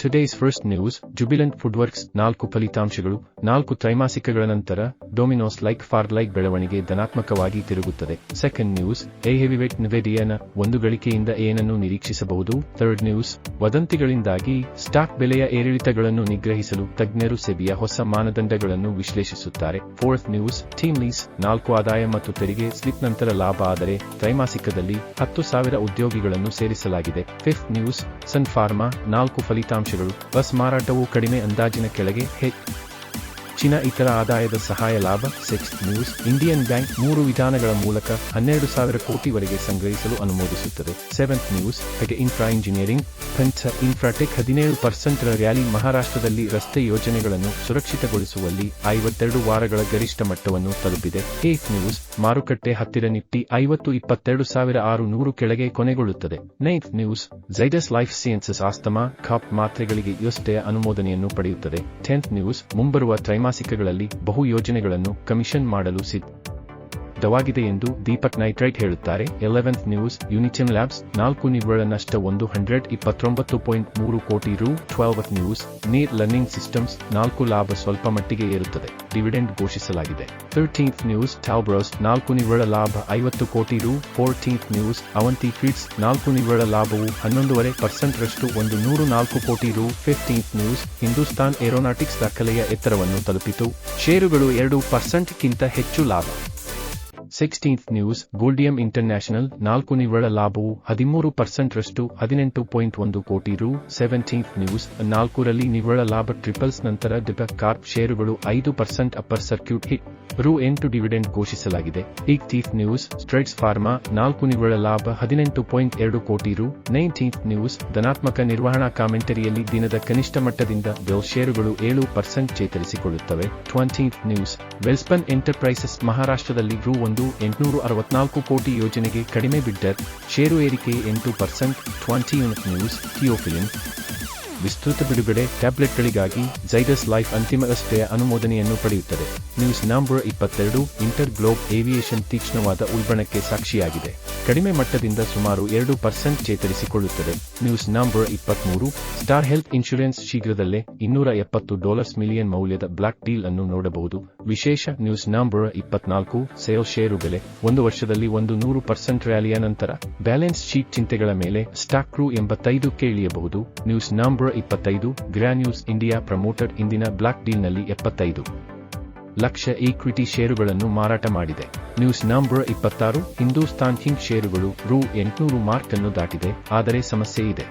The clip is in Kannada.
Today's first news, Jubilant FoodWorks 4 ಫಲಿತಾಂಶಗಳು 4 ತ್ರೈಮಾಸಿಕಗಳ ನಂತರ ಡೊಮಿನೋಸ್ ಲೈಕ್ ಫಾರ್ ಲೈಕ್ ಬೆಳವಣಿಗೆ ಧನಾತ್ಮಕವಾಗಿ ತಿರುಗುತ್ತದೆ. ಸೆಕೆಂಡ್ ನ್ಯೂಸ್, ಹೆವಿವೇಟ್ ನಿವೇದಿಯನ 1 ಗಳಿಕೆಯಿಂದ ಏನನ್ನು ನಿರೀಕ್ಷಿಸಬಹುದು. ಥರ್ಡ್ ನ್ಯೂಸ್, ವದಂತಿಗಳಿಂದಾಗಿ ಸ್ಟಾಕ್ ಬೆಲೆಯ ಏರಿಳಿತಗಳನ್ನು ನಿಗ್ರಹಿಸಲು ತಜ್ಞರು ಸೆಬಿಯ ಹೊಸ ಮಾನದಂಡಗಳನ್ನು ವಿಶ್ಲೇಷಿಸುತ್ತಾರೆ. ಫೋರ್ತ್ ನ್ಯೂಸ್, ಟೀಮ್ಲೀಸ್ 4 ಆದಾಯ ಮತ್ತು ತೆರಿಗೆ ಸ್ಲಿಪ್ ನಂತರ ಲಾಭ ಆದರೆ ತ್ರೈಮಾಸಿಕದಲ್ಲಿ 10,000 ಉದ್ಯೋಗಿಗಳನ್ನು ಸೇರಿಸಲಾಗಿದೆ. ಫಿಫ್ತ್ ನ್ಯೂಸ್, ಸನ್ ಫಾರ್ಮಾ 4 ಫಲಿತಾಂಶಗಳು ಬಸ್ ಮಾರಾಟವು ಕಡಿಮೆ ಅಂದಾಜಿನ ಕೆಳಗೆ ಹೆಚ್ಚಿನ ಇತರ ಆದಾಯದ ಸಹಾಯ ಲಾಭ. ಸಿಕ್ಸ್ತ್ ನ್ಯೂಸ್, ಇಂಡಿಯನ್ ಬ್ಯಾಂಕ್ 3 ವಿಧಾನಗಳ ಮೂಲಕ 12,000 ಕೋಟಿವರೆಗೆ ಸಂಗ್ರಹಿಸಲು ಅನುಮೋದಿಸುತ್ತದೆ. Seventh news, infra engineering Infratech 17% rally ಮಹಾರಾಷ್ಟ್ರದಲ್ಲಿ ರಸ್ತೆ ಯೋಜನೆಗಳನ್ನು ಸುರಕ್ಷಿತಗೊಳಿಸುವಲ್ಲಿ 52 ವಾರಗಳ ಗರಿಷ್ಠ ಮಟ್ಟವನ್ನು ತಲುಪಿದೆ. ಏತ್ ನ್ಯೂಸ್, ಮಾರುಕಟ್ಟೆ ಹತ್ತಿರ ನಿಫ್ಟಿ 52,600 ಕೆಳಗೆ ಕೊನೆಗೊಳ್ಳುತ್ತದೆ. Ninth news, Zydus life sciences asthma cap ಮಾತ್ರೆಗಳಿಗೆ ಯುಎಸ್ಎ ಅನುಮೋದನೆಯನ್ನು ಪಡೆಯುತ್ತದೆ. 10th ನ್ಯೂಸ್, ಮುಂಬರುವ ತ್ರೈಮಾಸಿಕಗಳಲ್ಲಿ ಬಹು ಯೋಜನೆಗಳನ್ನು ಕಮಿಷನ್ ಮಾಡಲು ಸಿದ್ಧವಾಗಿದೆ ಎಂದು ದೀಪಕ್ ನೈಟ್ರೈಟ್ ಹೇಳುತ್ತಾರೆ. 11th ನ್ಯೂಸ್, ಯುನಿಚೆಮ್ ಲ್ಯಾಬ್ಸ್ 4 ನಿವ್ವಳ ನಷ್ಟ 129.3 ಕೋಟಿ ರು. 12th ನ್ಯೂಸ್, ನೀರ್ ಲರ್ನಿಂಗ್ ಸಿಸ್ಟಮ್ಸ್ 4 ಲಾಭ ಸ್ವಲ್ಪ ಮಟ್ಟಿಗೆ ಏರುತ್ತದೆ, ಡಿವಿಡೆಂಡ್ ಘೋಷಿಸಲಾಗಿದೆ. 13th ನ್ಯೂಸ್, ಟಾಲ್ಬ್ರೋಸ್ 4 ನಿವ್ವಳ ಲಾಭ 50 ಕೋಟಿ ರು. 14th ನ್ಯೂಸ್, ಅವಂತಿ ಫೀಡ್ಸ್ 4 ನಿವ್ವಳ ಲಾಭವು 11.5% ರಷ್ಟು 104 ಕೋಟಿ ರು. 15th ನ್ಯೂಸ್, ಹಿಂದೂಸ್ತಾನ್ ಏರೋನಾಟಿಕ್ಸ್ ದಾಖಲೆಯ ಎತ್ತರವನ್ನು ತಲುಪಿತು, ಷೇರುಗಳು 2% ಕ್ಕಿಂತ ಹೆಚ್ಚು ಲಾಭ. 16th ನ್ಯೂಸ್, ಗೋಲ್ಡಿಯಂ ಇಂಟರ್ನ್ಯಾಷನಲ್ 4 ನಿವ್ವಳ ಲಾಭವು 13% ರಷ್ಟು 18.1 ಕೋಟಿ ರು. 17th ನ್ಯೂಸ್, 4 ರಲ್ಲಿ ನಿವ್ವಳ ಲಾಭ ಟ್ರಿಪಲ್ಸ್ ನಂತರ ಡಿಬಕ್ ಕಾರ್ಪ್ ಷೇರುಗಳು 5% ಅಪ್ಪರ್ ಸರ್ಕ್ಯೂಟ್ ಹಿಟ್ ರು. 8 ಡಿವಿಡೆಂಡ್ ಘೋಷಿಸಲಾಗಿದೆ. 18th ನ್ಯೂಸ್, ಸ್ಟ್ರೈಡ್ಸ್ ಫಾರ್ಮಾ 4 ನಿವ್ವಳ ಲಾಭ 18.2 ಕೋಟಿ ರು. 19th ನ್ಯೂಸ್, ಧನಾತ್ಮಕ ನಿರ್ವಹಣಾ ಕಾಮೆಂಟರಿಯಲ್ಲಿ ದಿನದ ಕನಿಷ್ಠ ಮಟ್ಟದಿಂದ ಬೆಲ್ ಷೇರುಗಳು 7% ಚೇತರಿಸಿಕೊಳ್ಳುತ್ತವೆ. 20th ನ್ಯೂಸ್, ವೆಲ್ಸ್ಪನ್ ಎಂಟರ್ಪ್ರೈಸಸ್ ಮಹಾರಾಷ್ಟ್ರದಲ್ಲಿ ರು. 864 ಕೋಟಿ ಯೋಜನೆಗೆ ಕಡಿಮೆ ಬಿಡ್ಡರ್, ಷೇರು ಏರಿಕೆ 8%. 20th ನ್ಯೂಸ್, ಥಿಯೋಫಿಲಿನ್ ವಿಸ್ತೃತ ಬಿಡುಗಡೆ ಟ್ಯಾಬ್ಲೆಟ್ಗಳಿಗಾಗಿ ಝೈಡಸ್ ಲೈಫ್ ಅಂತಿಮವಷ್ಟೆಯ ಅನುಮೋದನೆಯನ್ನು ಪಡೆಯುತ್ತದೆ. News number 22, InterGlobe aviation ತೀಕ್ಷ್ಣವಾದ ಉಲ್ಬಣಕ್ಕೆ ಸಾಕ್ಷಿಯಾಗಿದೆ, ಕಡಿಮೆ ಮಟ್ಟದಿಂದ ಸುಮಾರು 2% ಚೇತರಿಸಿಕೊಳ್ಳುತ್ತದೆ. News number 23, star health insurance ಶೀಘ್ರದಲ್ಲೇ $270 ಮಿಲಿಯನ್ ಮೌಲ್ಯದ ಬ್ಲಾಕ್ ಡೀಲ್ ಅನ್ನು ನೋಡಬಹುದು. ವಿಶೇಷ. ನ್ಯೂಸ್ ನಂಬರ್ 24, ಸೇಲ್ ಷೇರು ಬೆಲೆ 1 ವರ್ಷದಲ್ಲಿ 100% ರ್ಯಾಲಿಯ ನಂತರ ಬ್ಯಾಲೆನ್ಸ್ ಶೀಟ್ ಚಿಂತೆಗಳ ಮೇಲೆ ಸ್ಟಾಕ್ ರು. 85ಕ್ಕೆ ಇಳಿಯಬಹುದು. News number 25, granules India promoter ಇಂದಿನ ಬ್ಲಾಕ್ ಡೀಲ್ನಲ್ಲಿ 75 ಲಕ್ಷ ಈಕ್ವಿಟಿ ಷೇರುಗಳನ್ನು ಮಾರಾಟ ಮಾಡಿದೆ. ನ್ಯೂಸ್ ನಂಬರ್ 26, ಹಿಂದೂಸ್ತಾನ್ ಜಿಂಕ್ ಷೇರುಗಳು ರು. 800 ಮಾರ್ಕ್ ಅನ್ನು ದಾಟಿದೆ, ಆದರೆ ಸಮಸ್ಯೆ ಇದೆ.